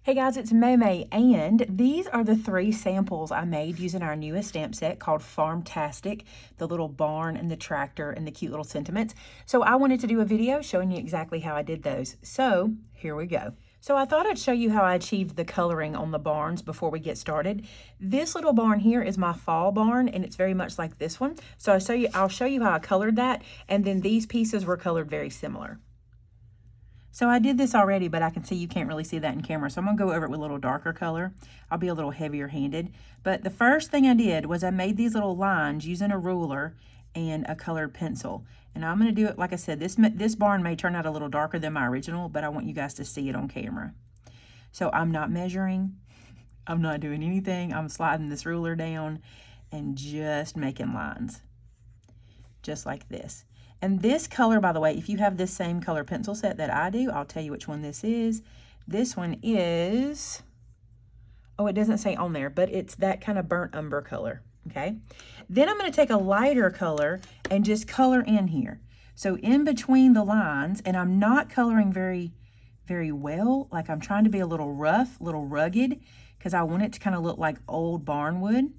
Hey guys, it's Maymay, and these are the 3 samples I made using our newest stamp set called Farm-Tastic, the little barn and the tractor and the cute little sentiments. So I wanted to do a video showing you exactly how I did those. So here we go. So I thought I'd show you how I achieved the coloring on the barns before we get started. This little barn here is my fall barn, and it's very much like this one. So I'll show you how I colored that, and then these pieces were colored very similar. So I did this already, but I can see you can't really see that in camera. So I'm gonna go over it with a little darker color. I'll be a little heavier handed. But the first thing I did was I made these little lines using a ruler and a colored pencil. And I'm gonna do it, like I said, this barn may turn out a little darker than my original, but I want you guys to see it on camera. So I'm not measuring, I'm not doing anything. I'm sliding this ruler down and just making lines, just like this. And this color, by the way, if you have this same color pencil set that I do, I'll tell you which one this is. This one is, oh, it doesn't say on there, but it's that kind of burnt umber color, okay? Then I'm gonna take a lighter color and just color in here. So in between the lines, and I'm not coloring very well, like I'm trying to be a little rough, a little rugged, because I want it to kind of look like old barn wood.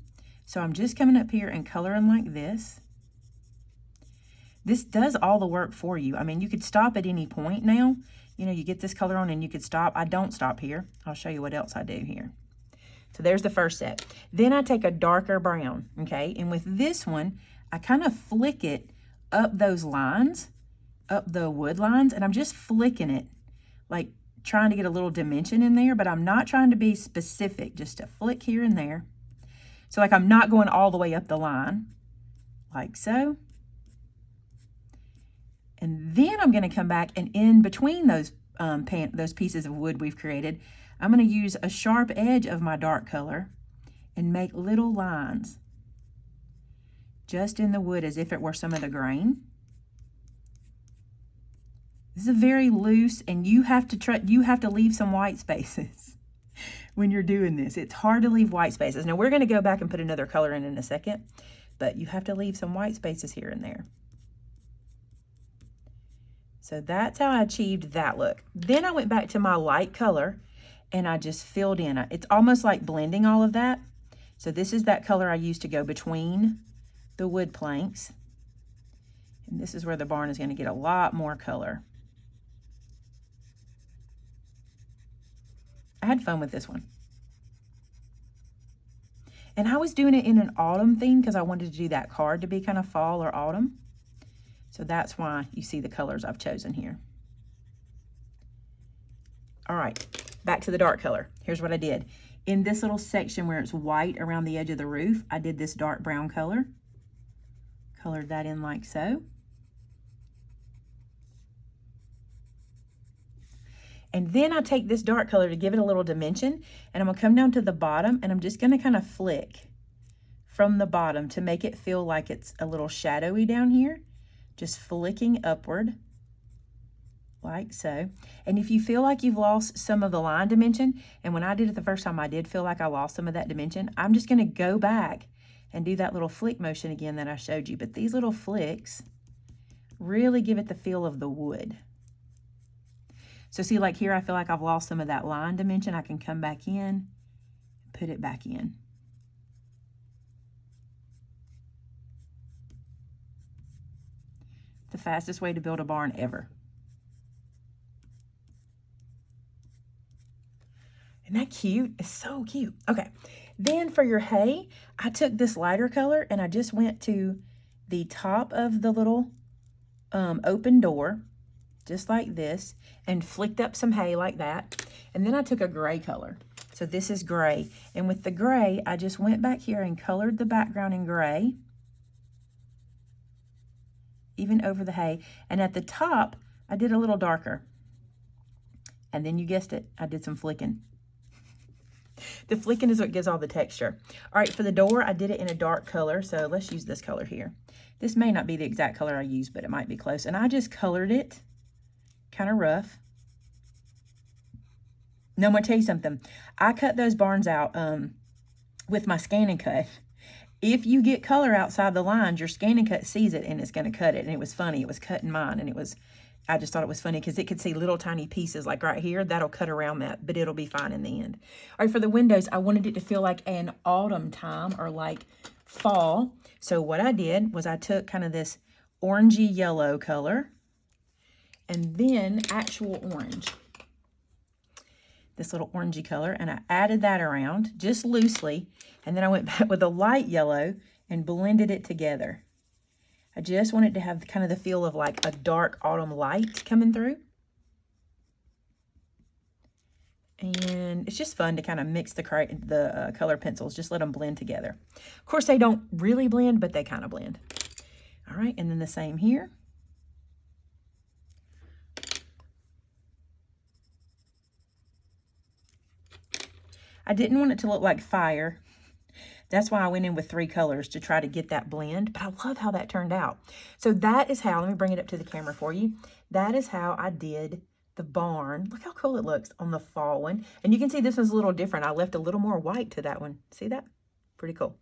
So I'm just coming up here and coloring like this. This does all the work for you. I mean, you could stop at any point now. You know, you get this color on and you could stop. I don't stop here. I'll show you what else I do here. So there's the first set. Then I take a darker brown, okay? And with this one, I kind of flick it up those lines, up the wood lines, and I'm just flicking it, like trying to get a little dimension in there, but I'm not trying to be specific, just a flick here and there. So like I'm not going all the way up the line, like so. And then I'm going to come back, and in between those pieces of wood we've created, I'm going to use a sharp edge of my dark color and make little lines just in the wood as if it were some of the grain. This is very loose, and you have to leave some white spaces when you're doing this. It's hard to leave white spaces. Now we're going to go back and put another color in a second, but you have to leave some white spaces here and there. So that's how I achieved that look. Then I went back to my light color and I just filled in. It's almost like blending all of that. So this is that color I used to go between the wood planks. And this is where the barn is going to get a lot more color. I had fun with this one. And I was doing it in an autumn theme because I wanted to do that card to be kind of fall or autumn. So that's why you see the colors I've chosen here. All right, back to the dark color. Here's what I did. In this little section where it's white around the edge of the roof, I did this dark brown color. Colored that in like so. And then I take this dark color to give it a little dimension, and I'm gonna come down to the bottom, and I'm just gonna kind of flick from the bottom to make it feel like it's a little shadowy down here. Just flicking upward, like so. And if you feel like you've lost some of the line dimension, and when I did it the first time, I did feel like I lost some of that dimension, I'm just gonna go back and do that little flick motion again that I showed you. But these little flicks really give it the feel of the wood. So see, like here, I feel like I've lost some of that line dimension. I can come back in, put it back in. The fastest way to build a barn ever. Isn't that cute? It's so cute. Okay, then for your hay, I took this lighter color and I just went to the top of the little open door, just like this, and flicked up some hay like that. And then I took a gray color. So this is gray. And with the gray, I just went back here and colored the background in gray, even over the hay. And at the top, I did a little darker. And then you guessed it, I did some flicking. The flicking is what gives all the texture. All right, for the door, I did it in a dark color. So let's use this color here. This may not be the exact color I used, but it might be close. And I just colored it kind of rough. Now I'm gonna tell you something. I cut those barns out with my scan and cut. If you get color outside the lines, your scan and cut sees it and it's going to cut it. And it was funny. It was cutting mine, and I just thought it was funny because it could see little tiny pieces like right here. That'll cut around that, but it'll be fine in the end. All right, for the windows, I wanted it to feel like an autumn time or like fall. So what I did was I took kind of this orangey yellow color and then actual orange, this little orangey color, and I added that around just loosely. And then I went back with a light yellow and blended it together. I just wanted to have kind of the feel of like a dark autumn light coming through. And it's just fun to kind of mix the color pencils, just let them blend together. Of course, they don't really blend, but they kind of blend. All right, and then the same here. I didn't want it to look like fire. That's why I went in with 3 colors to try to get that blend, but I love how that turned out. So that is how, let me bring it up to the camera for you. That is how I did the barn. Look how cool it looks on the fall one. And you can see this one's a little different. I left a little more white to that one. See that? Pretty cool.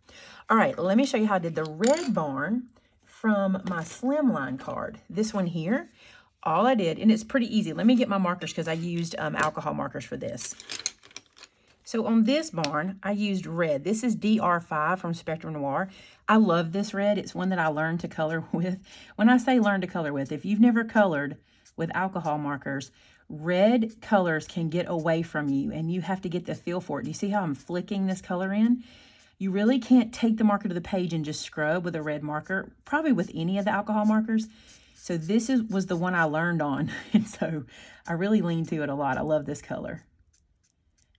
All right, let me show you how I did the red barn from my slimline card. This one here, all I did, and it's pretty easy. Let me get my markers because I used alcohol markers for this. So on this barn, I used red. This is DR5 from Spectrum Noir. I love this red. It's one that I learned to color with. When I say learn to color with, if you've never colored with alcohol markers, red colors can get away from you and you have to get the feel for it. Do you see how I'm flicking this color in? You really can't take the marker to the page and just scrub with a red marker, probably with any of the alcohol markers. So this was the one I learned on. And so I really lean to it a lot. I love this color.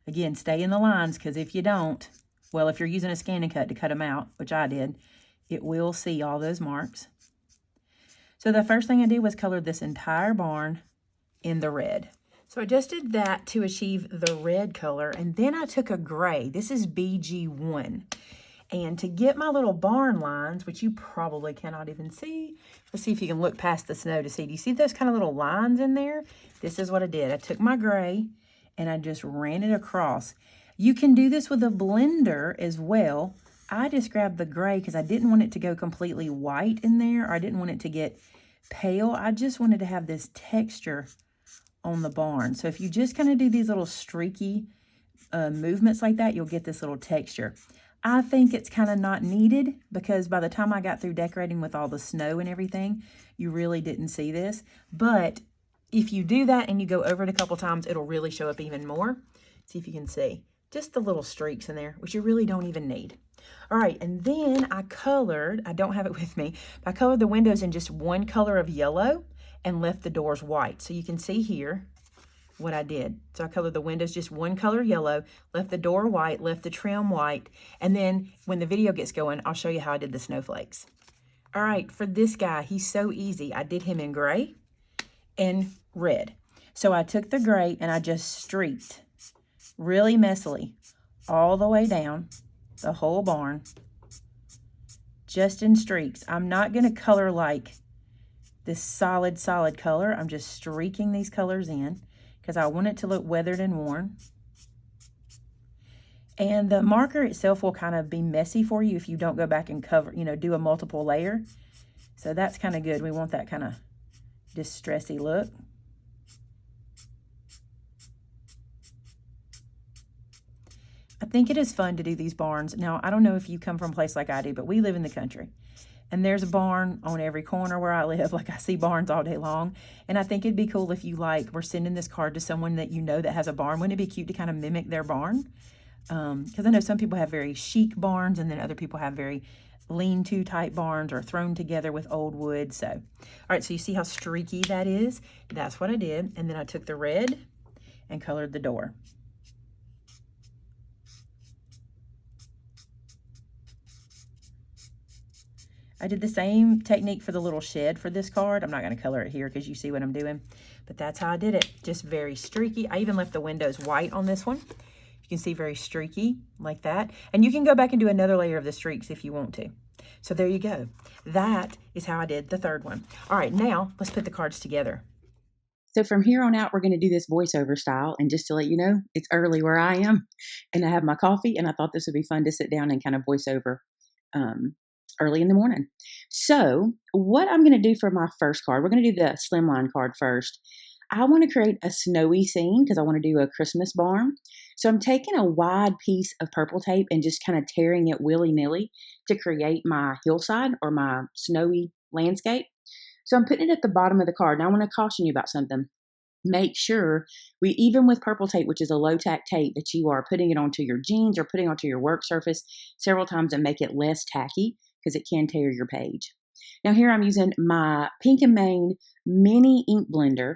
Again, stay in the lines because if you don't, well, if you're using a Scan and Cut to cut them out, which I did, it will see all those marks. So the first thing I did was color this entire barn in the red. So I just did that to achieve the red color, and then I took a gray. This is BG1. And to get my little barn lines, which you probably cannot even see, let's see if you can look past the snow to see. Do you see those kind of little lines in there? This is what I did. I took my gray and I just ran it across. You can do this with a blender as well. I just grabbed the gray because I didn't want it to go completely white in there, or I didn't want it to get pale. I just wanted to have this texture on the barn. So if you just kind of do these little streaky movements like that, you'll get this little texture. I think it's kind of not needed because by the time I got through decorating with all the snow and everything, you really didn't see this. But if you do that and you go over it a couple times, it'll really show up even more. See if you can see just the little streaks in there, which you really don't even need. All right, and then I colored, I don't have it with me, but I colored the windows in just one color of yellow and left the doors white. So you can see here what I did. So I colored the windows just one color yellow, left the door white, left the trim white, and then when the video gets going, I'll show you how I did the snowflakes. All right, for this guy, he's so easy. I did him in gray and red. So I took the gray and I just streaked really messily all the way down the whole barn, just in streaks. I'm not going to color like this solid color. I'm just streaking these colors in because I want it to look weathered and worn. And the marker itself will kind of be messy for you if you don't go back and cover, do a multiple layer. So that's kind of good. We want that kind of distressy look. I think it is fun to do these barns. Now, I don't know if you come from a place like I do, but we live in the country. And there's a barn on every corner where I live. Like, I see barns all day long. And I think it'd be cool if we're sending this card to someone that you know that has a barn. Wouldn't it be cute to kind of mimic their barn? Because I know some people have very chic barns, and then other people have very lean-to type barns or thrown together with old wood. So, all right, so you see how streaky that is? That's what I did. And then I took the red and colored the door. I did the same technique for the little shed for this card. I'm not going to color it here because you see what I'm doing, but that's how I did it. Just very streaky. I even left the windows white on this one. You can see very streaky like that. And you can go back and do another layer of the streaks if you want to. So there you go. That is how I did the third one. All right, now let's put the cards together. So from here on out, we're going to do this voiceover style. And just to let you know, it's early where I am and I have my coffee, and I thought this would be fun to sit down and kind of voice over early in the morning. So what I'm going to do for my first card, we're going to do the slimline card first. I want to create a snowy scene because I want to do a Christmas barn. So I'm taking a wide piece of purple tape and just kind of tearing it willy-nilly to create my hillside or my snowy landscape. So I'm putting it at the bottom of the card. Now I want to caution you about something. Make sure even with purple tape, which is a low tack tape, that you are putting it onto your jeans or putting onto your work surface several times and make it less tacky because it can tear your page. Now here I'm using my Pink and Main mini ink blender.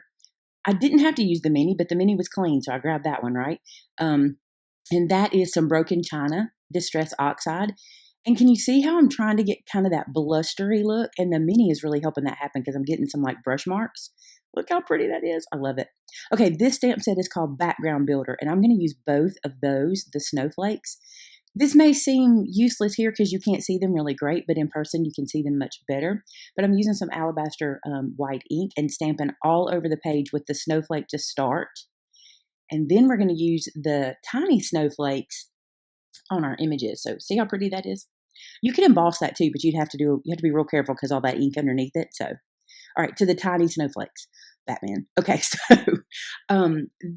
I didn't have to use the mini, but the mini was clean, so I grabbed that one, right? And that is some broken china, Distress Oxide. And can you see how I'm trying to get kind of that blustery look? And the mini is really helping that happen because I'm getting some like brush marks. Look how pretty that is. I love it. Okay, this stamp set is called Background Builder, and I'm going to use both of those, the snowflakes. This may seem useless here because you can't see them really great, but in person you can see them much better. But I'm using some alabaster white ink and stamping all over the page with the snowflake to start. And then we're going to use the tiny snowflakes on our images. So see how pretty that is? You can emboss that too, but you have to be real careful because all that ink underneath it. So, all right, to the tiny snowflakes. Batman. Okay, so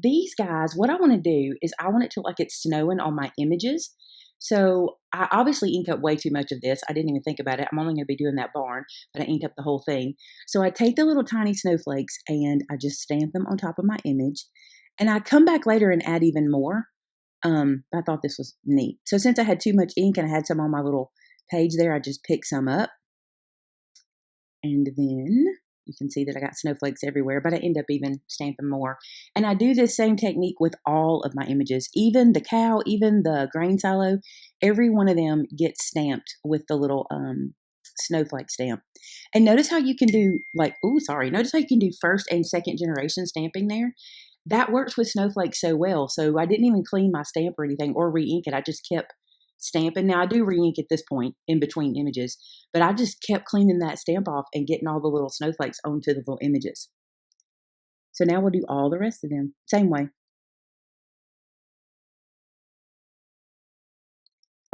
these guys, what I want to do is I want it to look like it's snowing on my images. So I obviously ink up way too much of this. I didn't even think about it. I'm only going to be doing that barn, but I ink up the whole thing. So I take the little tiny snowflakes and I just stamp them on top of my image. And I come back later and add even more. I thought this was neat. So since I had too much ink and I had some on my little page there, I just picked some up. And then you can see that I got snowflakes everywhere, but I end up even stamping more. And I do this same technique with all of my images, even the cow, even the grain silo, every one of them gets stamped with the little snowflake stamp. And notice how you can do notice how you can do first and second generation stamping there. That works with snowflakes so well. So I didn't even clean my stamp or anything or re-ink it. I just kept stamping. Now I do re-ink at this point in between images, but I just kept cleaning that stamp off and getting all the little snowflakes onto the little images. So now we'll do all the rest of them. Same way.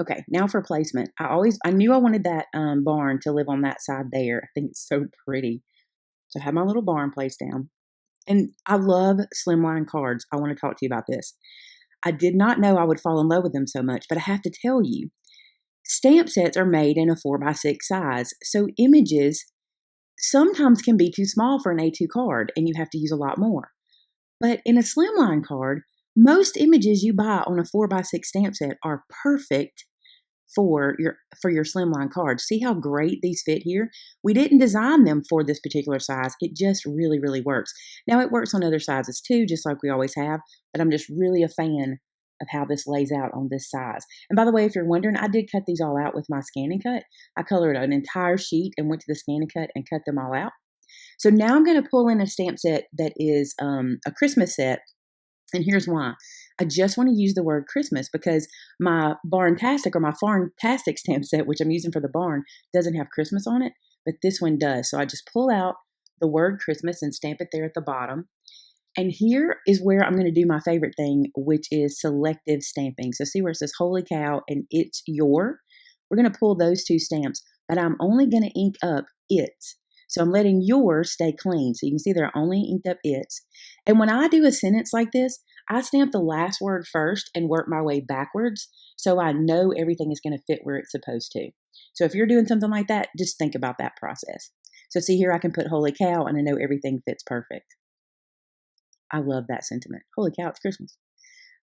Okay, now for placement. I knew I wanted that barn to live on that side there. I think it's so pretty. So I have my little barn placed down. And I love slimline cards. I want to talk to you about this. I did not know I would fall in love with them so much, but I have to tell you, stamp sets are made in a 4x6 size, so images sometimes can be too small for an A2 card, and you have to use a lot more. But in a slimline card, most images you buy on a 4x6 stamp set are perfect for your slimline cards. See how great these fit here? We didn't design them for this particular size. It just really, really works. Now it works on other sizes too, just like we always have, but I'm just really a fan of how this lays out on this size. And by the way, if you're wondering, I did cut these all out with my Scan and Cut. I colored an entire sheet and went to the Scan and Cut and cut them all out. So now I'm going to pull in a stamp set that is a Christmas set. And here's why. I just want to use the word Christmas because my Barn-Tastic or my Farm-Tastic stamp set, which I'm using for the barn, doesn't have Christmas on it, but this one does. So I just pull out the word Christmas and stamp it there at the bottom. And here is where I'm going to do my favorite thing, which is selective stamping. So see where it says Holy Cow and It's Your? We're going to pull those two stamps, but I'm only going to ink up It's. So I'm letting yours stay clean. So you can see they're only inked up It's. And when I do a sentence like this, I stamp the last word first and work my way backwards so I know everything is going to fit where it's supposed to. So if you're doing something like that, just think about that process. So see here, I can put Holy Cow and I know everything fits perfect. I love that sentiment. Holy cow, it's Christmas.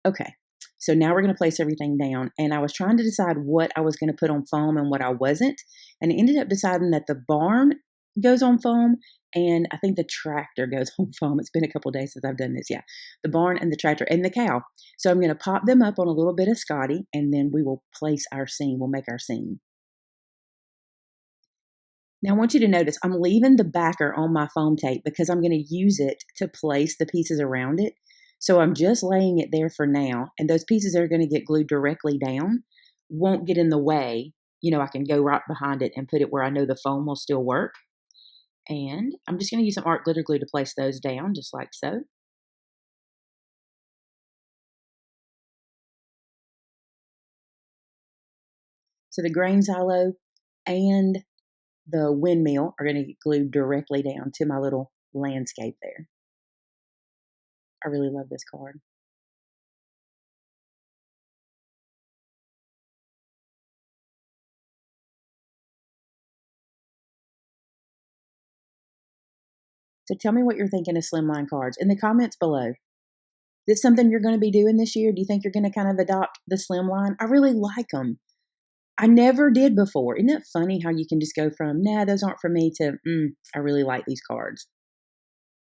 Okay, so now we're going to place everything down. And I was trying to decide what I was going to put on foam and what I wasn't. And I ended up deciding that the barn goes on foam and I think the tractor goes on foam. It's been a couple days since I've done this. Yeah, the barn and the tractor and the cow. So I'm going to pop them up on a little bit of Scotty and then we will place our scene. We'll make our scene. Now I want you to notice I'm leaving the backer on my foam tape because I'm going to use it to place the pieces around it. So I'm just laying it there for now. And those pieces that are going to get glued directly down won't get in the way. You know, I can go right behind it and put it where I know the foam will still work. And I'm just going to use some art glitter glue to place those down just like so. So the grain silo, and the windmill are going to get glued directly down to my little landscape there. I really love this card. So tell me what you're thinking of slimline cards in the comments below. Is this something you're going to be doing this year? Do you think you're going to kind of adopt the slimline? I really like them. I never did before. Isn't it funny how you can just go from, nah, those aren't for me to, I really like these cards.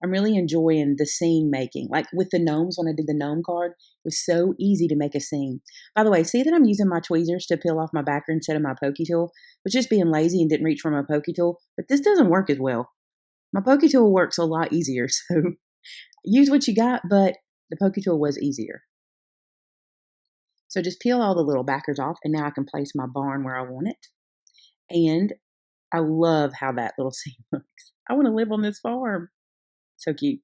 I'm really enjoying the scene making. Like with the gnomes, when I did the gnome card, it was so easy to make a scene. By the way, see that I'm using my tweezers to peel off my backer instead of my pokey tool? I was just being lazy and didn't reach for my pokey tool, but this doesn't work as well. My pokey tool works a lot easier, so use what you got, but the pokey tool was easier. So just peel all the little backers off, and now I can place my barn where I want it. And I love how that little scene looks. I want to live on this farm. So cute.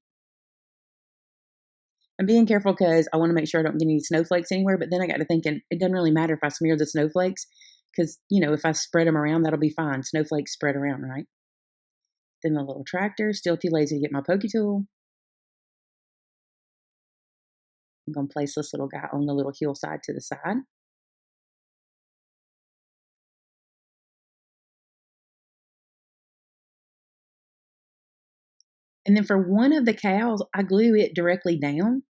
I'm being careful because I want to make sure I don't get any snowflakes anywhere, but then I got to thinking it doesn't really matter if I smear the snowflakes because, if I spread them around, that'll be fine. Snowflakes spread around, right? Then the little tractor, still too lazy to get my pokey tool. I'm going to place this little guy on the little hillside to the side. And then for one of the cows, I glue it directly down.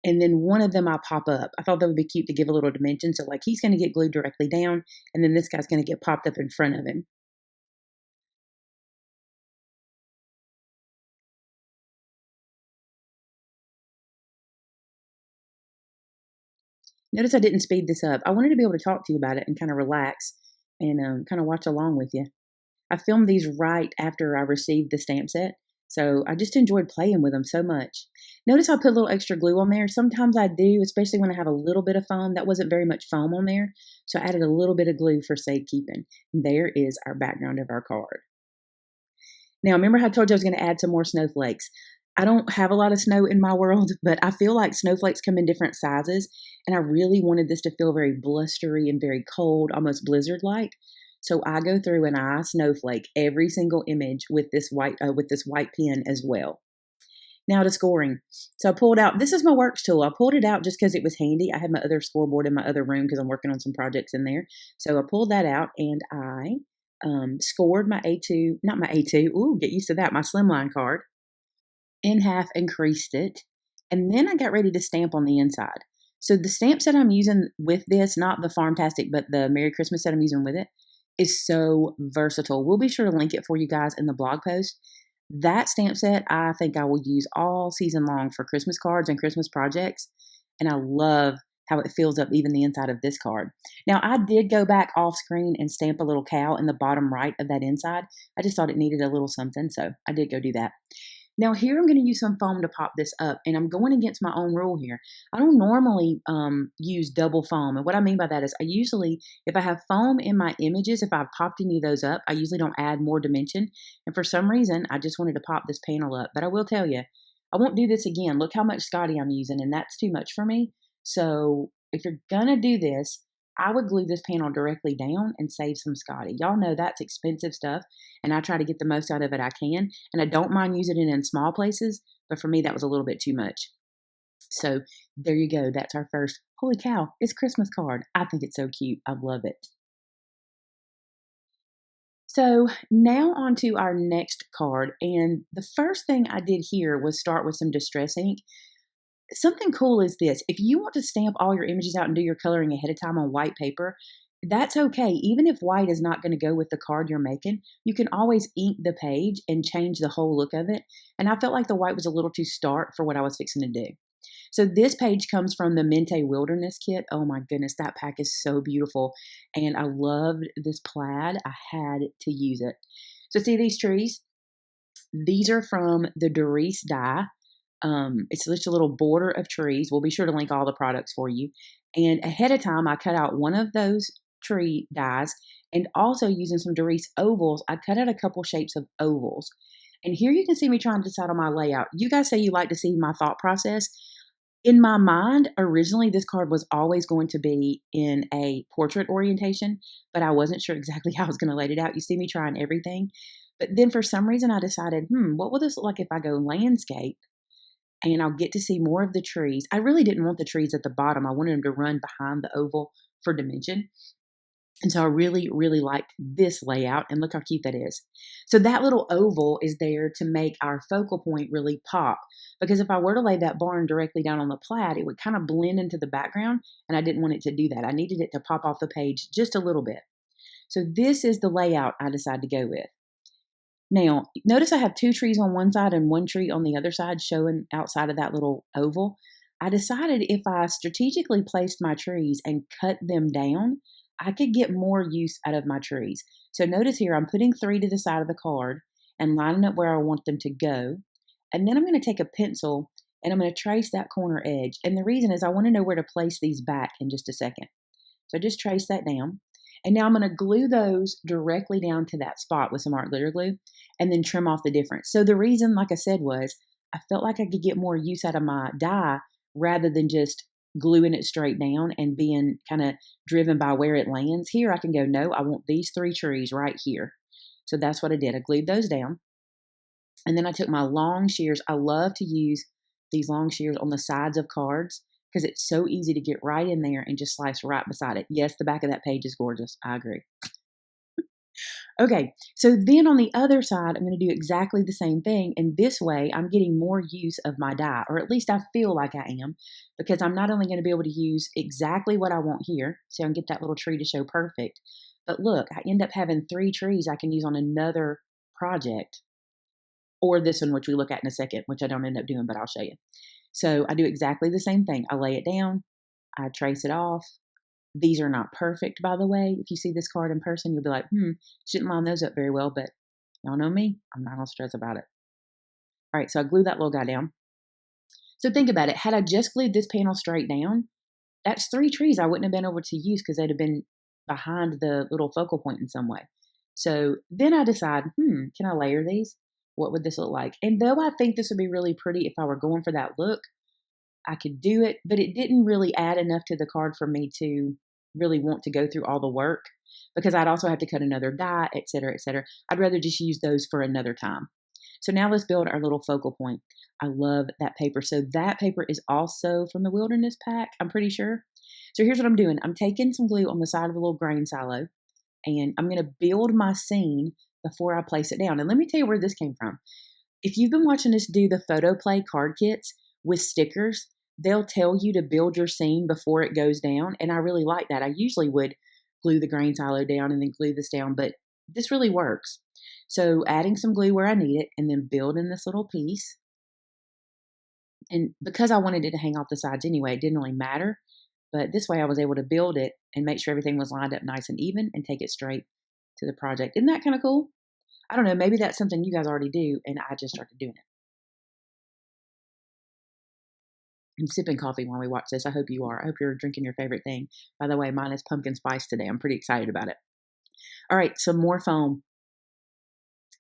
And then one of them I pop up. I thought that would be cute to give a little dimension. So like he's going to get glued directly down. And then this guy's going to get popped up in front of him. Notice I didn't speed this up. I wanted to be able to talk to you about it and kind of relax and kind of watch along with you. I filmed these right after I received the stamp set, so I just enjoyed playing with them so much. Notice I put a little extra glue on there. Sometimes I do, especially when I have a little bit of foam. That wasn't very much foam on there, so I added a little bit of glue for safekeeping. And there is our background of our card. Now, remember how I told you I was going to add some more snowflakes? I don't have a lot of snow in my world, but I feel like snowflakes come in different sizes, and I really wanted this to feel very blustery and very cold, almost blizzard-like. So I go through and I snowflake every single image with this white pen as well. Now to scoring. So I pulled out, this is my works tool. I pulled it out just because it was handy. I had my other scoreboard in my other room because I'm working on some projects in there. So I pulled that out and I scored my A2, not my A2, ooh, get used to that, my slimline card in half and creased it. And then I got ready to stamp on the inside. So the stamp set I'm using with this, not the Farm-Tastic, but the Merry Christmas set I'm using with it, is so versatile. We'll be sure to link it for you guys in the blog post. That stamp set, I think I will use all season long for Christmas cards and Christmas projects. And I love how it fills up even the inside of this card. Now, I did go back off screen and stamp a little cow in the bottom right of that inside. I just thought it needed a little something, so I did go do that. Now here I'm going to use some foam to pop this up, and I'm going against my own rule here. I don't normally use double foam, and what I mean by that is I usually, if I have foam in my images, if I've popped any of those up, I usually don't add more dimension, and for some reason, I just wanted to pop this panel up, but I will tell you, I won't do this again. Look how much Scotty I'm using, and that's too much for me, so if you're going to do this, I would glue this panel directly down and save some Scotty. Y'all know that's expensive stuff, and I try to get the most out of it I can, and I don't mind using it in small places, but for me, that was a little bit too much. So there you go. That's our first, holy cow, it's Christmas card. I think it's so cute. I love it. So now on to our next card, and the first thing I did here was start with some distress ink. Something cool is this. If you want to stamp all your images out and do your coloring ahead of time on white paper, that's okay. Even if white is not going to go with the card you're making, you can always ink the page and change the whole look of it. And I felt like the white was a little too stark for what I was fixing to do. So this page comes from the Mente Wilderness kit. Oh my goodness, that pack is so beautiful. And I loved this plaid. I had to use it. So see these trees? These are from the Doris die. It's just a little border of trees. We'll be sure to link all the products for you. And ahead of time, I cut out one of those tree dies, and also using some Doris ovals, I cut out a couple shapes of ovals. And here you can see me trying to decide on my layout. You guys say you like to see my thought process. In my mind, originally this card was always going to be in a portrait orientation, but I wasn't sure exactly how I was going to lay it out. You see me trying everything. But then for some reason I decided, what will this look like if I go landscape and I'll get to see more of the trees. I really didn't want the trees at the bottom. I wanted them to run behind the oval for dimension. And so I really, really liked this layout, and look how cute that is. So that little oval is there to make our focal point really pop, because if I were to lay that barn directly down on the plaid, it would kind of blend into the background, and I didn't want it to do that. I needed it to pop off the page just a little bit. So this is the layout I decided to go with. Now, notice I have 2 trees on one side and 1 tree on the other side showing outside of that little oval. I decided if I strategically placed my trees and cut them down, I could get more use out of my trees. So notice here, I'm putting 3 to the side of the card and lining up where I want them to go. And then I'm going to take a pencil and I'm going to trace that corner edge. And the reason is I want to know where to place these back in just a second. So just trace that down. And now I'm going to glue those directly down to that spot with some art glitter glue and then trim off the difference. So the reason, like I said, was I felt like I could get more use out of my die rather than just gluing it straight down and being kind of driven by where it lands. Here I can go, no, I want these 3 trees right here. So that's what I did. I glued those down. And then I took my long shears. I love to use these long shears on the sides of cards because it's so easy to get right in there and just slice right beside it. Yes, the back of that page is gorgeous. I agree. Okay, so then on the other side, I'm going to do exactly the same thing. And this way, I'm getting more use of my die, or at least I feel like I am, because I'm not only going to be able to use exactly what I want here, so I can get that little tree to show perfect, but look, I end up having 3 trees I can use on another project, or this one, which we look at in a second, which I don't end up doing, but I'll show you. So I do exactly the same thing. I lay it down, I trace it off. These are not perfect, by the way. If you see this card in person, you'll be like, shouldn't line those up very well, but y'all know me. I'm not going to stress about it. All right, so I glued that little guy down. So think about it. Had I just glued this panel straight down, that's 3 trees I wouldn't have been able to use because they'd have been behind the little focal point in some way. So then I decide, can I layer these? What would this look like? And though I think this would be really pretty if I were going for that look, I could do it, but it didn't really add enough to the card for me to really want to go through all the work because I'd also have to cut another die, et cetera, et cetera. I'd rather just use those for another time. So now let's build our little focal point. I love that paper. So that paper is also from the Wilderness Pack, I'm pretty sure. So here's what I'm doing. I'm taking some glue on the side of the little grain silo, and I'm going to build my scene before I place it down. And let me tell you where this came from. If you've been watching us do the photo play card kits with stickers, they'll tell you to build your scene before it goes down. And I really like that. I usually would glue the grain silo down and then glue this down, but this really works. So adding some glue where I need it and then building this little piece. And because I wanted it to hang off the sides anyway, it didn't really matter. But this way I was able to build it and make sure everything was lined up nice and even and take it straight to the project. Isn't that kind of cool? I don't know. Maybe that's something you guys already do and I just started doing it. I'm sipping coffee while we watch this. I hope you are. I hope you're drinking your favorite thing. By the way, mine is pumpkin spice today. I'm pretty excited about it. All right, some more foam.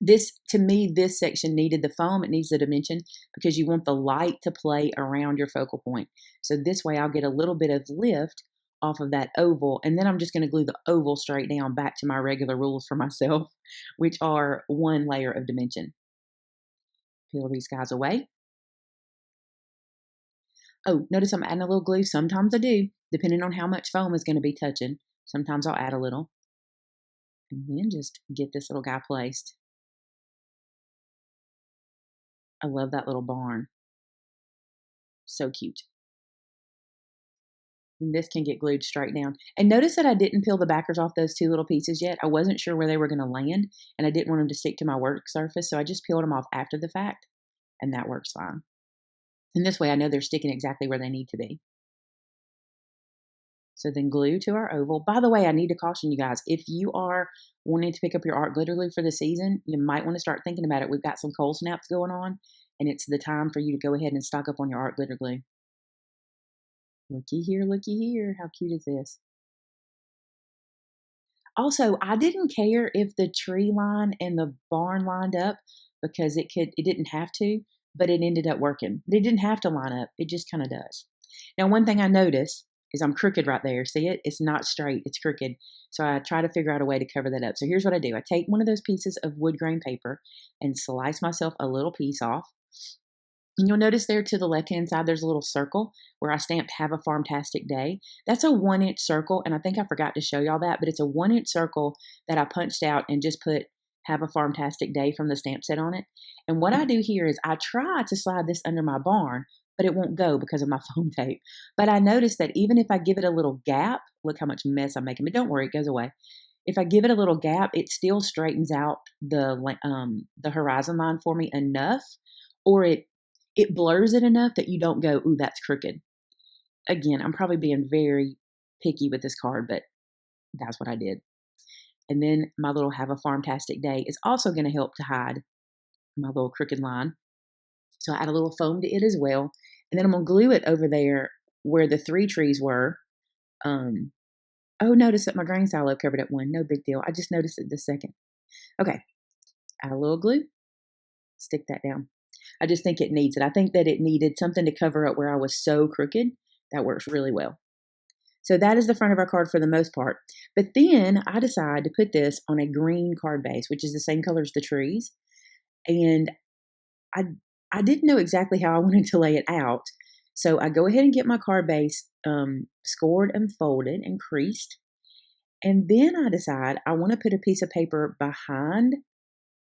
To me, this section needed the foam. It needs the dimension because you want the light to play around your focal point. So this way I'll get a little bit of lift off of that oval. And then I'm just going to glue the oval straight down back to my regular rules for myself, which are 1 layer of dimension. Peel these guys away. Oh, notice I'm adding a little glue. Sometimes I do, depending on how much foam is going to be touching. Sometimes I'll add a little. And then just get this little guy placed. I love that little barn. So cute. And this can get glued straight down. And notice that I didn't peel the backers off those 2 little pieces yet. I wasn't sure where they were going to land, and I didn't want them to stick to my work surface, so I just peeled them off after the fact, and that works fine. And this way I know they're sticking exactly where they need to be. So then glue to our oval. By the way, I need to caution you guys, if you are wanting to pick up your art glitter glue for the season, you might want to start thinking about it. We've got some cold snaps going on, and it's the time for you to go ahead and stock up on your art glitter glue. Looky here, looky here. How cute is this? Also, I didn't care if the tree line and the barn lined up because it didn't have to, but it ended up working. It didn't have to line up. It just kind of does. Now, one thing I noticed is I'm crooked right there. See it? It's not straight. It's crooked. So I try to figure out a way to cover that up. So here's what I do. I take one of those pieces of wood grain paper and slice myself a little piece off. And you'll notice there to the left-hand side, there's a little circle where I stamped "Have a Farm-Tastic Day." That's a 1-inch circle, and I think I forgot to show y'all that, but it's a 1-inch circle that I punched out and just put "Have a Farm-Tastic Day" from the stamp set on it. And what I do here is I try to slide this under my barn, but it won't go because of my foam tape. But I noticed that even if I give it a little gap, look how much mess I'm making, but don't worry, it goes away. If I give it a little gap, it still straightens out the horizon line for me enough, or it blurs it enough that you don't go, ooh, that's crooked. Again, I'm probably being very picky with this card, but that's what I did. And then my little "Have a Farm-Tastic Day" is also going to help to hide my little crooked line. So I add a little foam to it as well. And then I'm going to glue it over there where the 3 trees were. Oh, notice that my grain silo covered up one. No big deal. I just noticed it this second. Okay. Add a little glue. Stick that down. I just think it needs it. I think that it needed something to cover up where I was so crooked. That works really well. So that is the front of our card for the most part. But then I decide to put this on a green card base, which is the same color as the trees. And I didn't know exactly how I wanted to lay it out. So I go ahead and get my card base scored and folded and creased. And then I decide I want to put a piece of paper behind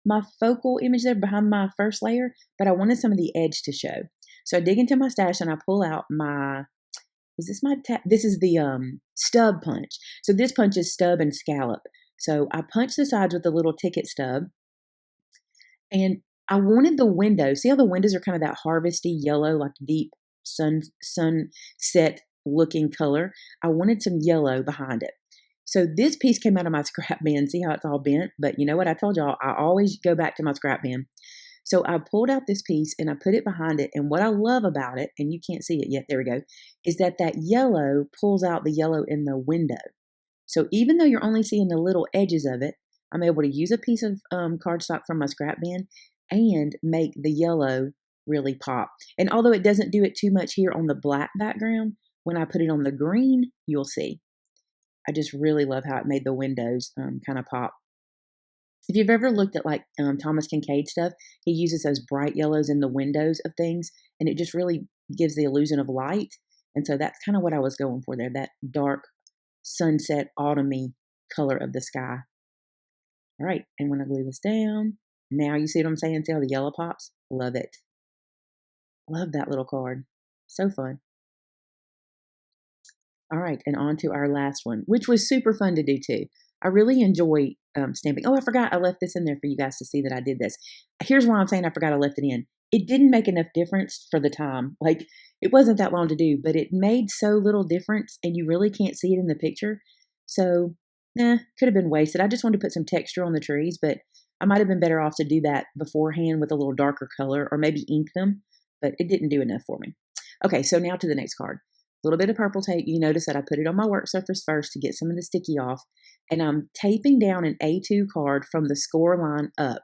my focal image there, behind my first layer, but I wanted some of the edge to show. So I dig into my stash and I pull out my, this is the stub punch. So this punch is stub and scallop. So I punch the sides with a little ticket stub, and I wanted the windows. See how the windows are kind of that harvesty yellow, like deep sunset looking color? I wanted some yellow behind it. So this piece came out of my scrap bin. See how it's all bent? But you know what? I told y'all, I always go back to my scrap bin. So I pulled out this piece and I put it behind it. And what I love about it, and you can't see it yet, there we go, is that yellow pulls out the yellow in the window. So even though you're only seeing the little edges of it, I'm able to use a piece of cardstock from my scrap bin and make the yellow really pop. And although it doesn't do it too much here on the black background, when I put it on the green, you'll see. I just really love how it made the windows kind of pop. If you've ever looked at like Thomas Kincaid stuff, he uses those bright yellows in the windows of things, and it just really gives the illusion of light. And so that's kind of what I was going for there, that dark sunset autumny color of the sky. All right, and when I glue this down, now you see what I'm saying? See how the yellow pops? Love it. Love that little card. So fun. All right, and on to our last one, which was super fun to do too. I really enjoy stamping. Oh, I forgot I left this in there for you guys to see that I did this. Here's why I'm saying I forgot I left it in. It didn't make enough difference for the time. Like, it wasn't that long to do, but it made so little difference, and you really can't see it in the picture. So, could have been wasted. I just wanted to put some texture on the trees, but I might have been better off to do that beforehand with a little darker color, or maybe ink them, but it didn't do enough for me. Okay, so now to the next card. A little bit of purple tape. You notice that I put it on my work surface first to get some of the sticky off, and I'm taping down an A2 card from the score line up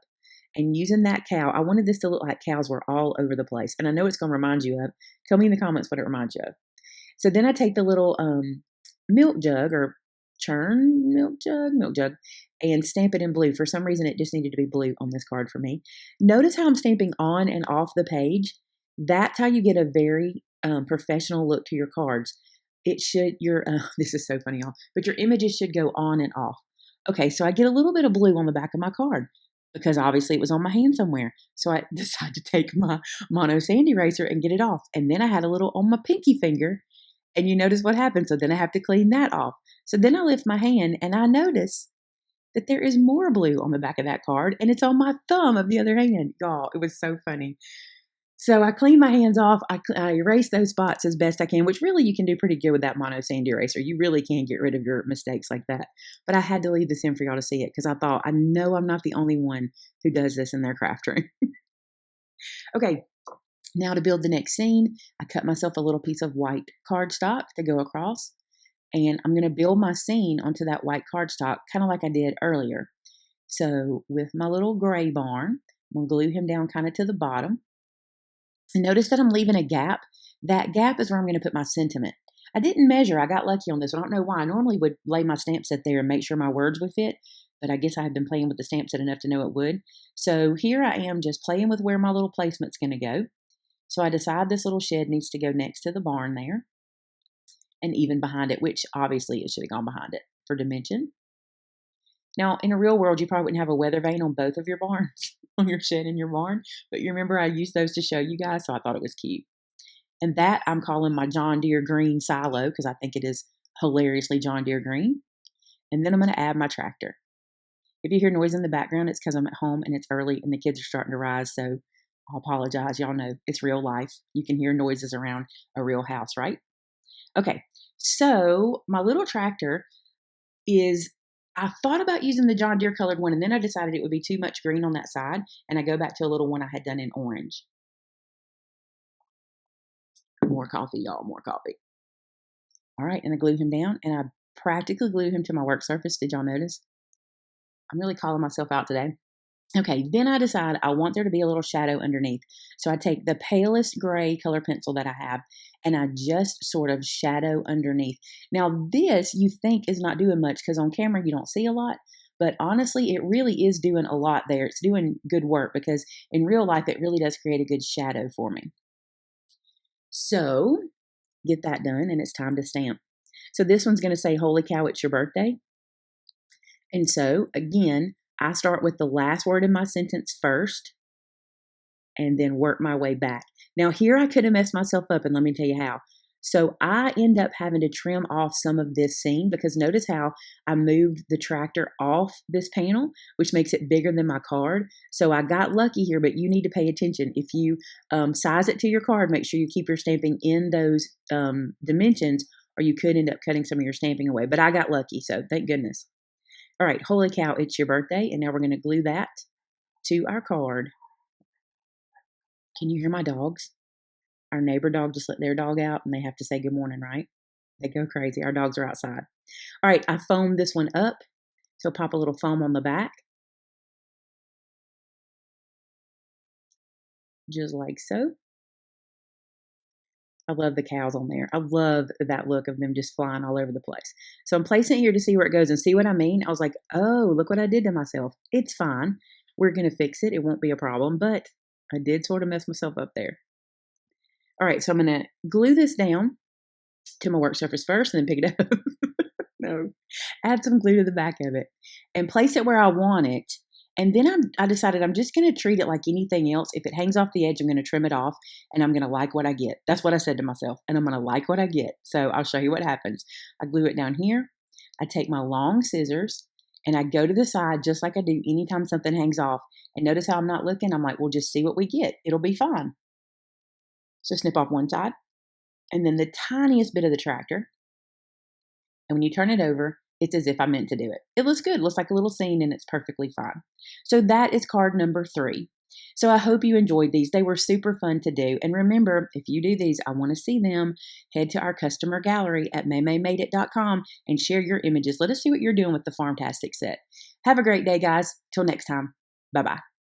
and using that cow. I wanted this to look like cows were all over the place, and I know it's going to remind you of. Tell me in the comments what it reminds you of. So then I take the little milk jug or churn milk jug, and stamp it in blue. For some reason, it just needed to be blue on this card for me. Notice how I'm stamping on and off the page. That's how you get a very professional look to your cards. It should, this is so funny, y'all, but your images should go on and off. Okay, so I get a little bit of blue on the back of my card because obviously it was on my hand somewhere. So I decided to take my mono sand eraser and get it off. And then I had a little on my pinky finger, and you notice what happened. So then I have to clean that off. So then I lift my hand and I notice that there is more blue on the back of that card, and it's on my thumb of the other hand. Y'all, it was so funny. So I clean my hands off. I erase those spots as best I can, which really you can do pretty good with that mono sand eraser. You really can get rid of your mistakes like that. But I had to leave this in for y'all to see it because I thought, I know I'm not the only one who does this in their craft room. Okay, now to build the next scene, I cut myself a little piece of white cardstock to go across. And I'm going to build my scene onto that white cardstock, kind of like I did earlier. So with my little gray barn, I'm going to glue him down kind of to the bottom. And notice that I'm leaving a gap that gap is where I'm going to put my sentiment. I didn't measure. I got lucky on this. I don't know why. I normally would lay my stamp set there and make sure my words would fit, but I guess I had been playing with the stamp set enough to know it would. So here I am just playing with where my little placement's going to go. So I decide this little shed needs to go next to the barn there and even behind it, which obviously it should have gone behind it for dimension. Now, in a real world, you probably wouldn't have a weather vane on both of your barns, on your shed and your barn, but you remember I used those to show you guys, so I thought it was cute. And that I'm calling my John Deere green silo because I think it is hilariously John Deere green. And then I'm going to add my tractor. If you hear noise in the background, it's because I'm at home and it's early and the kids are starting to rise, so I'll apologize. Y'all know it's real life. You can hear noises around a real house, right? Okay, so my little tractor is, I thought about using the John Deere colored one, and then I decided it would be too much green on that side, and I go back to a little one I had done in orange. More coffee, y'all, more coffee. All right, and I glued him down, and I practically glued him to my work surface. Did y'all notice? I'm really calling myself out today. Okay, then I decide I want there to be a little shadow underneath. So I take the palest gray color pencil that I have, and I just sort of shadow underneath. Now this you think is not doing much because on camera you don't see a lot, but honestly it really is doing a lot there. It's doing good work because in real life it really does create a good shadow for me. So get that done and it's time to stamp. So this one's going to say, "Holy cow, it's your birthday." And so again, I start with the last word in my sentence first and then work my way back. Now here I could have messed myself up, and let me tell you how. So I end up having to trim off some of this seam because notice how I moved the tractor off this panel, which makes it bigger than my card. So I got lucky here, but you need to pay attention. If you size it to your card, make sure you keep your stamping in those dimensions, or you could end up cutting some of your stamping away. But I got lucky, so thank goodness. All right, holy cow, it's your birthday. And now we're going to glue that to our card. Can you hear my dogs? Our neighbor dog just let their dog out and they have to say good morning, right? They go crazy. Our dogs are outside. All right, I foamed this one up. So pop a little foam on the back. Just like so. I love the cows on there. I love that look of them just flying all over the place. So I'm placing it here to see where it goes and see what I mean. I was like, oh, look what I did to myself. It's fine. We're going to fix it. It won't be a problem, but I did sort of mess myself up there. All right, so I'm going to glue this down to my work surface first and then pick it up. No, add some glue to the back of it and place it where I want it. And then I decided I'm just going to treat it like anything else. If it hangs off the edge, I'm going to trim it off and I'm going to like what I get. That's what I said to myself, and I'm going to like what I get. So I'll show you what happens. I glue it down here. I take my long scissors and I go to the side just like I do anytime something hangs off. And notice how I'm not looking. I'm like, we'll just see what we get. It'll be fine. So snip off one side and then the tiniest bit of the tractor. And when you turn it over, it's as if I meant to do it. It looks good. It looks like a little scene and it's perfectly fine. So that is card number 3. So I hope you enjoyed these. They were super fun to do. And remember, if you do these, I want to see them. Head to our customer gallery at maymaymadeit.com and share your images. Let us see what you're doing with the Farm-Tastic set. Have a great day, guys. Till next time. Bye-bye.